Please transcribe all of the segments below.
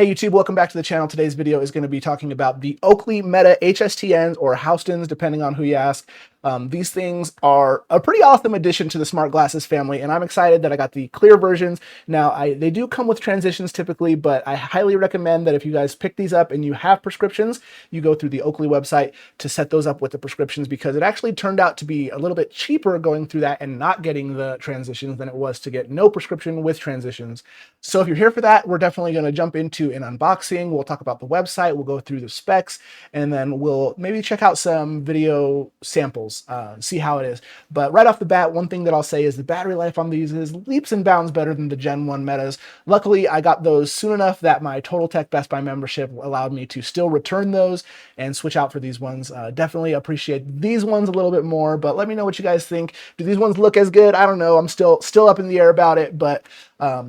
Hey YouTube, welcome back to the channel. Today's video is going to be talking about the Oakley Meta HSTNs or Houstons, depending on who you ask. These things are a pretty awesome addition to the smart glasses family, and I'm excited that I got the clear versions. Now, they do come with transitions typically, but I highly recommend that if you guys pick these up and you have prescriptions, you go through the Oakley website to set those up with the prescriptions, because it actually turned out to be a little bit cheaper going through that and not getting the transitions than it was to get no prescription with transitions. So if you're here for that, we're definitely going to jump into an unboxing. We'll talk about the website, we'll go through the specs, and then we'll maybe check out some video samples, see how it is. But right off the bat, one thing that I'll say is the battery life on these is leaps and bounds better than the Gen 1 Metas. Luckily, I got those soon enough that my Total Tech Best Buy membership allowed me to still return those and switch out for these ones. Definitely appreciate these ones a little bit more, but let me know what you guys think. Do these ones look as good? I don't know. I'm still up in the air about it, but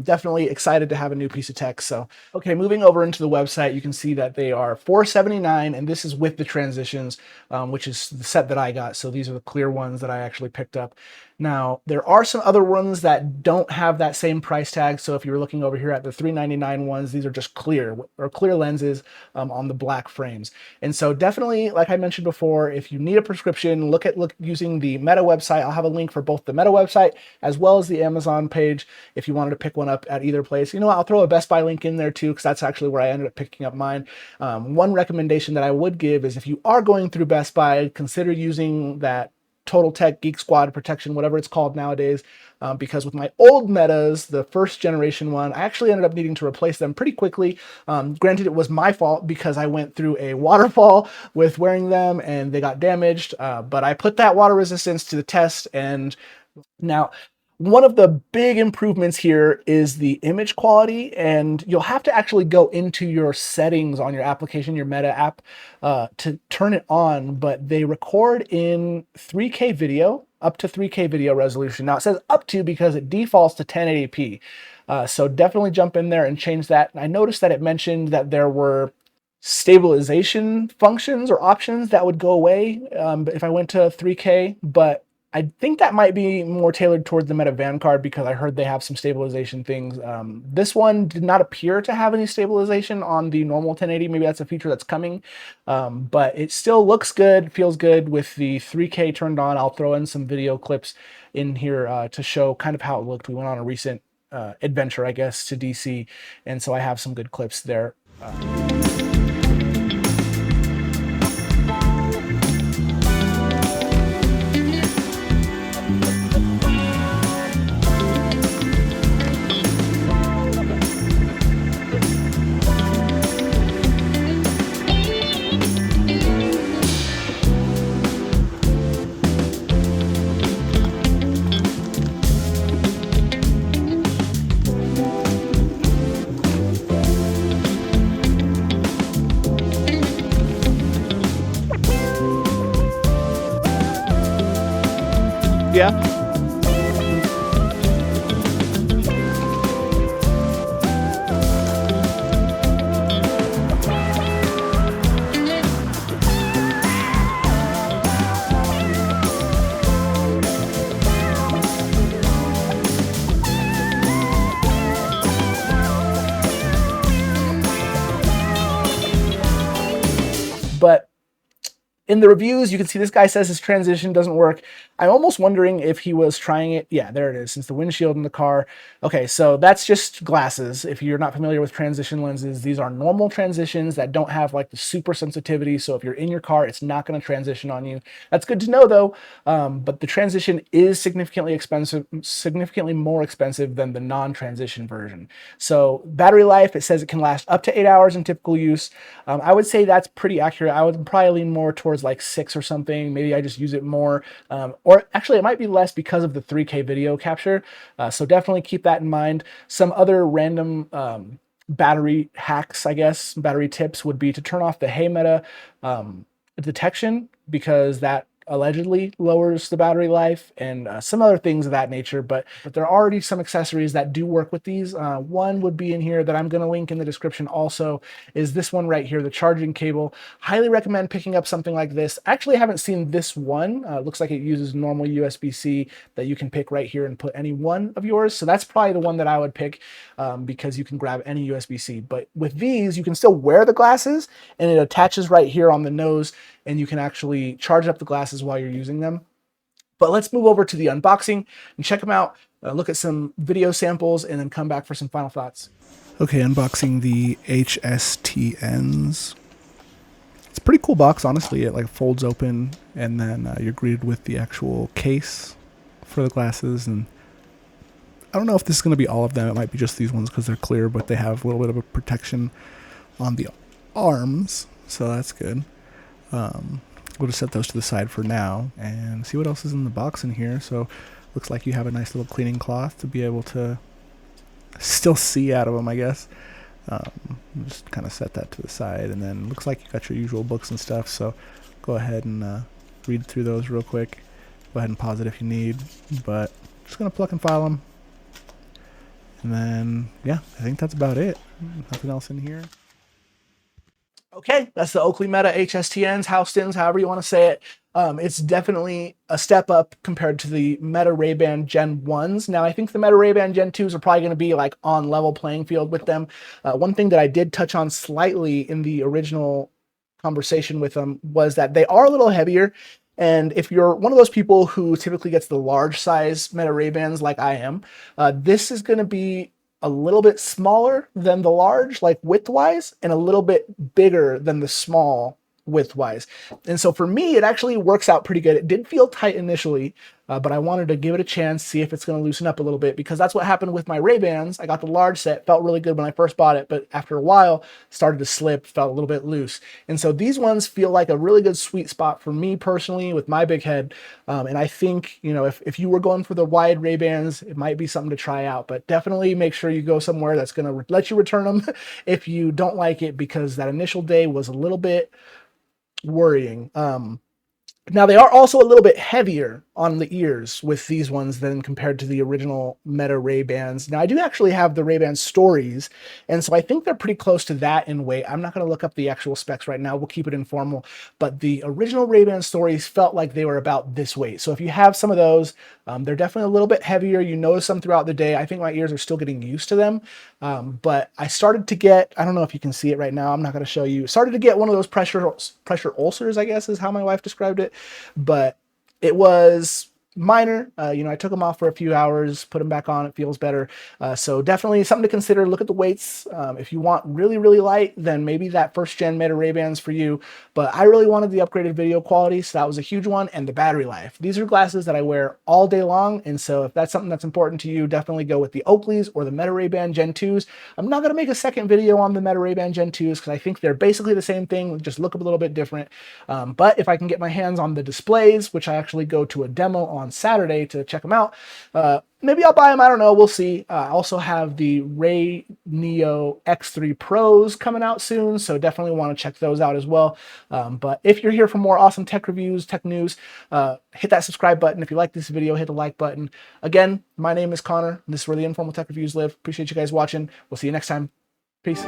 definitely excited to have a new piece of tech. So, okay, moving over into the website, you can see that they are $479, and this is with the transitions, which is the set that I got. So these are the clear ones that I actually picked up. Now, there are some other ones that don't have that same price tag. So if you're looking over here at the $399 ones, these are just clear lenses on the black frames. And so definitely, like I mentioned before, if you need a prescription, look using the Meta website. I'll have a link for both the Meta website as well as the Amazon page if you wanted to pick one up at either place. You know, I'll throw a Best Buy link in there too, because that's actually where I ended up picking up mine. One recommendation that I would give is if you are going through Best Buy, consider using that Total Tech Geek Squad protection, whatever it's called nowadays, because with my old Metas, the first generation one, I actually ended up needing to replace them pretty quickly. Granted, it was my fault because I went through a waterfall with wearing them and they got damaged, but I put that water resistance to the test. And now, one of the big improvements here is the image quality, and you'll have to actually go into your settings on your application, your Meta app, to turn it on, but they record in 3K video, up to 3K video resolution. Now it says up to because it defaults to 1080p. So definitely jump in there and change that. And I noticed that it mentioned that there were stabilization functions or options that would go away if I went to 3K, but I think that might be more tailored towards the Meta Vanguard because I heard they have some stabilization things. This one did not appear to have any stabilization on the normal 1080. Maybe that's a feature that's coming, but it still looks good, feels good with the 3K turned on. I'll throw in some video clips in here to show kind of how it looked. We went on a recent adventure, I guess, to DC, and so I have some good clips there. Yeah. But in the reviews, you can see this guy says his transition doesn't work. I'm almost wondering if he was trying it. Yeah, there it is, since the windshield in the car. Okay, so that's just glasses. If you're not familiar with transition lenses, these are normal transitions that don't have like the super sensitivity. So if you're in your car, it's not going to transition on you. That's good to know though. But the transition is significantly more expensive than the non-transition version. So battery life, it says it can last up to 8 hours in typical use. I would say that's pretty accurate. I would probably lean more towards like 6 or something. Maybe I just use it more, or actually it might be less because of the 3K video capture. So definitely keep that in mind. Some other random battery hacks, I guess, battery tips would be to turn off the Hey Meta detection, because that allegedly lowers the battery life, and some other things of that nature. But there are already some accessories that do work with these. One would be in here that I'm going to link in the description also, is this one right here, the charging cable. Highly recommend picking up something like this. Actually, I haven't seen this one. Looks like it uses normal USB-C that you can pick right here and put any one of yours. So that's probably the one that I would pick, because you can grab any USB-C. But with these, you can still wear the glasses, and it attaches right here on the nose, and you can actually charge up the glasses while you're using them. But let's move over to the unboxing and check them out, look at some video samples, and then come back for some final thoughts. Okay, unboxing the HSTNs. It's a pretty cool box, honestly. It like folds open, and then you're greeted with the actual case for the glasses. And I don't know if this is going to be all of them. It might be just these ones because they're clear, but they have a little bit of a protection on the arms, so that's good. We'll just set those to the side for now and see what else is in the box in here. So looks like you have a nice little cleaning cloth to be able to still see out of them, I guess. Just kind of set that to the side, and then looks like you got your usual books and stuff, so go ahead and read through those real quick. Go ahead and pause it if you need, but just gonna pluck and file them. And then, yeah, I think that's about it. Nothing else in here. Okay, that's the Oakley Meta HSTNs, HSTNs, however you want to say it. It's definitely a step up compared to the Meta Ray-Ban Gen 1s. Now, I think the Meta Ray-Ban Gen 2s are probably going to be like on level playing field with them. One thing that I did touch on slightly in the original conversation with them was that they are a little heavier. And if you're one of those people who typically gets the large size Meta Ray-Bans like I am, this is going to be a little bit smaller than the large, like width-wise, and a little bit bigger than the small width-wise. And so for me, it actually works out pretty good. It did feel tight initially, but I wanted to give it a chance, see if it's going to loosen up a little bit, because that's what happened with my Ray-Bans. I got the large set, felt really good when I first bought it, but after a while, started to slip, felt a little bit loose. And so these ones feel like a really good sweet spot for me personally with my big head. And I think, you know, if you were going for the wide Ray-Bans, it might be something to try out, but definitely make sure you go somewhere that's going to let you return them if you don't like it, because that initial day was a little bit worrying. Now, they are also a little bit heavier on the ears with these ones than compared to the original Meta Ray-Bans. Now, I do actually have the Ray-Ban Stories, and so I think they're pretty close to that in weight. I'm not going to look up the actual specs right now. We'll keep it informal. But the original Ray-Ban Stories felt like they were about this weight. So if you have some of those, they're definitely a little bit heavier. You notice them throughout the day. I think my ears are still getting used to them. But I started to get, I don't know if you can see it right now, I'm not going to show you, started to get one of those pressure ulcers, I guess is how my wife described it. But it was minor. You know, I took them off for a few hours, put them back on, it feels better. So definitely something to consider. Look at the weights. If you want really, really light, then maybe that first gen Meta Ray-Bans for you. But I really wanted the upgraded video quality, so that was a huge one, and the battery life. These are glasses that I wear all day long, and so if that's something that's important to you, definitely go with the Oakleys or the Meta Ray-Ban Gen 2s. I'm not going to make a second video on the Meta Ray-Ban Gen 2s because I think they're basically the same thing, just look a little bit different. But if I can get my hands on the displays, which I actually go to a demo on Saturday to check them out, maybe I'll buy them. I don't know. We'll see. I also have the Ray Neo X3 Pros coming out soon, so definitely want to check those out as well. But if you're here for more awesome tech reviews, tech news, hit that subscribe button. If you like this video, hit the like button. Again, my name is Connor. This is where the Informal Tech Reviews live. Appreciate you guys watching. We'll see you next time. Peace.